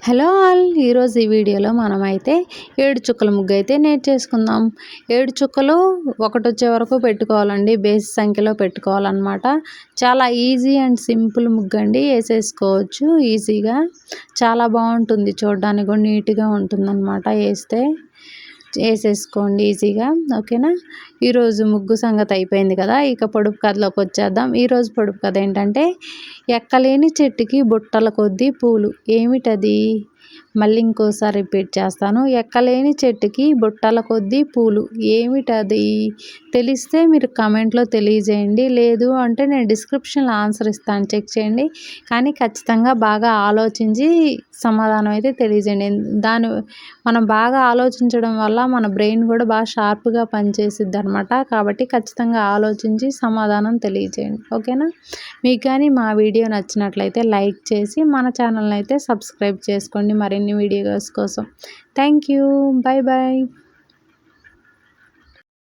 Hello all, ఈరోజు ఈ వీడియోలో మనమైతే 7 చుక్కల ముగ్గు అయితే నేర్చేసుకుందాం. 7 చుక్కలు ఒకటొచ్చే వరకు పెట్టుకోవాలండి. బేసి సంఖ్యలో పెట్టుకోవాలన్నమాట. చాలా ఈజీ అండ్ సింపుల్ ముగ్గు అండి. వేసేసుకోవచ్చు ఈజీగా. చాలా బాగుంటుంది, చూడడానికి కూడా నీట్గా ఉంటుందన్నమాట. వేసేసుకోండి ఈజీగా. ఓకేనా. ఈరోజు ముగ్గు సంగతి అయిపోయింది కదా, ఇక పొడుపు కథలోకి వచ్చేద్దాం. ఈరోజు పొడుపు కథ ఏంటంటే, ఎక్కలేని చెట్టుకి బుట్టల కొద్దీ పూలు. ఏమిటది? మళ్ళీ ఇంకోసారి రిపీట్ చేస్తాను. ఎక్కలేని చెట్టుకి బుట్టల కొద్దీ పూలు. ఏమిటది? తెలిస్తే మీరు కామెంట్లో తెలియజేయండి. లేదు అంటే నేను డిస్క్రిప్షన్లో ఆన్సర్ ఇస్తాను, చెక్ చేయండి. కానీ ఖచ్చితంగా బాగా ఆలోచించి సమాధానం అయితే తెలియజేయండి. మనం బాగా ఆలోచించడం వల్ల మన బ్రెయిన్ కూడా బాగా షార్ప్గా పనిచేసిద్ది అనమాట. కాబట్టి ఖచ్చితంగా ఆలోచించి సమాధానం తెలియజేయండి. ఓకేనా. మీకు కానీ మా వీడియో నచ్చినట్లయితే లైక్ చేసి మన ఛానల్ని అయితే సబ్స్క్రైబ్ చేసుకోండి మరిన్ని వీడియోస్ కోసం. Thank you. Bye bye.